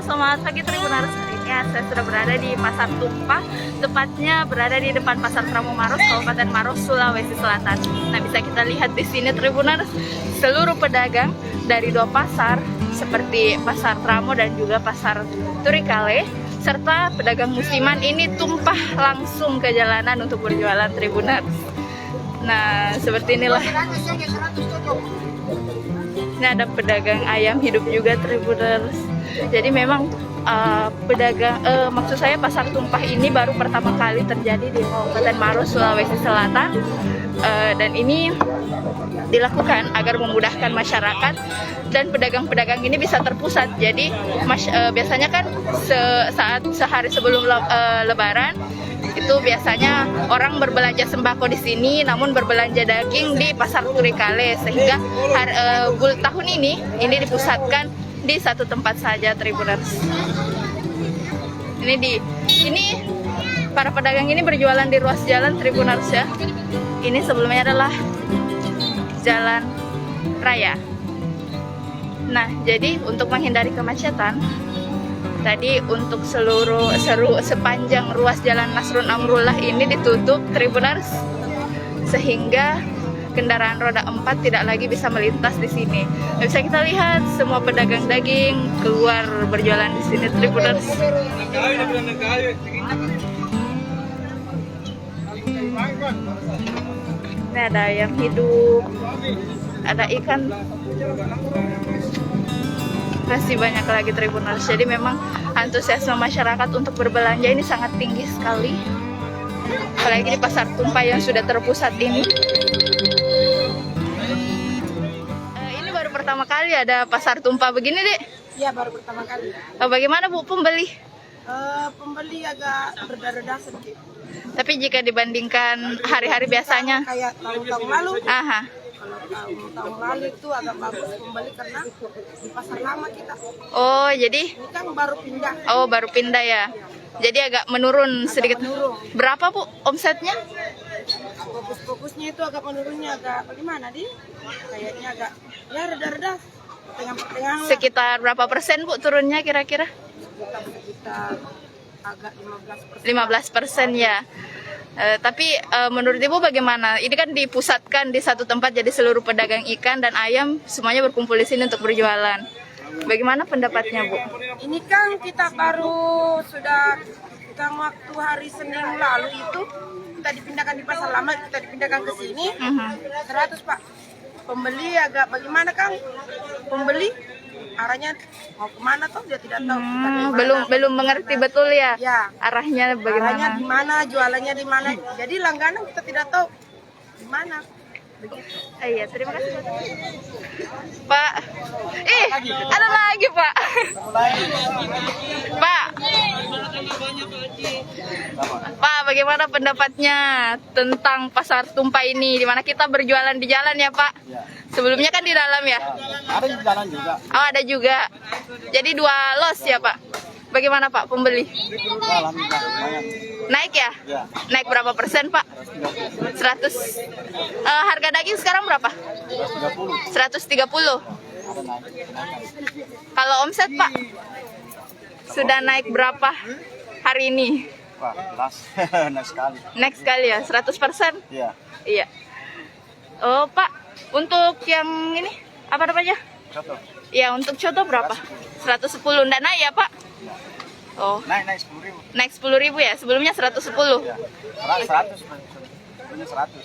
Selamat pagi Tribuners. Hari ini saya sudah berada di Pasar Tumpah, tepatnya berada di depan Pasar Tramo Maros, Kabupaten Maros, Sulawesi Selatan. Nah, bisa kita lihat di sini Tribuners, seluruh pedagang dari dua pasar seperti Pasar Tramo dan juga Pasar Turikale serta pedagang musiman ini tumpah langsung ke jalanan untuk berjualan Tribuners. Nah, seperti inilah. Ini ada pedagang ayam hidup juga Tribuners. Jadi memang maksud saya Pasar Tumpah ini baru pertama kali terjadi di Kabupaten Maros, Sulawesi Selatan, dan ini dilakukan agar memudahkan masyarakat dan pedagang-pedagang ini bisa terpusat. Jadi biasanya kan saat sehari sebelum Lebaran itu biasanya orang berbelanja sembako di sini, namun berbelanja daging di Pasar Turikale, sehingga tahun ini dipusatkan di satu tempat saja Tribuners. Ini para pedagang ini berjualan di ruas jalan Tribuners ya. Ini sebelumnya adalah jalan raya. Nah, jadi untuk menghindari kemacetan, tadi untuk sepanjang ruas jalan Nasrun Amrullah ini ditutup Tribuners, sehingga kendaraan roda 4 tidak lagi bisa melintas di sini. Nah, bisa kita lihat semua pedagang daging keluar berjualan di sini Tribuners. Ini ada ayam hidup, ada ikan, masih banyak lagi Tribuners. Jadi memang antusiasme masyarakat untuk berbelanja ini sangat tinggi sekali, apalagi di Pasar Tumpah yang sudah terpusat ini. Ini baru pertama kali ada Pasar Tumpah begini, Dek? Iya, baru pertama kali. Bagaimana Bu pembeli? Pembeli agak reda-reda sedikit. Tapi jika dibandingkan hari-hari biasanya? Kayak tahun-tahun lalu. Aha. Kalau tahun lalu itu agak bagus pembeli karena di pasar lama kita. Oh, jadi? Ini kan baru pindah. Oh, baru pindah ya. Jadi agak menurun sedikit. Menurun. Berapa Bu omsetnya? Fokus-fokusnya itu agak menurunnya agak bagaimana di? Kayaknya agak ya reda-reda. Pertengahan lah. Sekitar berapa persen Bu turunnya kira-kira? Sekitar agak 15%. 15% ya. Tapi menurut Ibu bagaimana? Ini kan dipusatkan di satu tempat, jadi seluruh pedagang ikan dan ayam semuanya berkumpul di sini untuk berjualan. Bagaimana pendapatnya Bu? Ini kan kita baru sudah waktu hari Senin lalu itu kita dipindahkan di pasar lama, kita dipindahkan ke sini. 100 Pak. Pembeli agak bagaimana Kang? Pembeli arahnya mau kemana tuh dia tidak tahu. Belum mengerti betul ya, ya. Arahnya bagaimana? Arahnya di mana, jualannya di mana. Jadi langganan kita tidak tahu di mana. Begitu. Iya, terima kasih Pak. Ada lagi Pak. Pak, bagaimana pendapatnya tentang Pasar Tumpah ini, di mana kita berjualan di jalan ya Pak? Ya. Sebelumnya kan di dalam ya? Ada di jalan juga. Oh, ada juga. Jadi 2 los ya Pak? Bagaimana Pak pembeli? Naik ya? Ya? Naik berapa persen Pak? 100. Harga daging sekarang berapa? 130. Kalau omset Pak? Sudah naik berapa hari ini? Wah, jelas. Naik sekali. Naik sekali ya? 100%? Iya. Iya. Oh, Pak, untuk yang ini apa namanya? Contoh. Ya, untuk coto berapa? 110. Nggak naik ya, Pak? Oh, Naik 10.000. naik 10.000 ya? Sebelumnya 110. Ya. 100. Punya 100.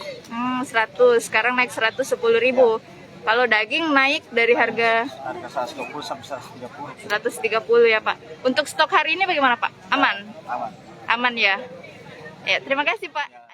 100. Sekarang naik 110.000. Kalau daging naik dari harga Harga 120 sampai 130. 130 ya, Pak. Untuk stok hari ini bagaimana, Pak? Aman? Aman. Aman ya? Ya, terima kasih, Pak. Ya.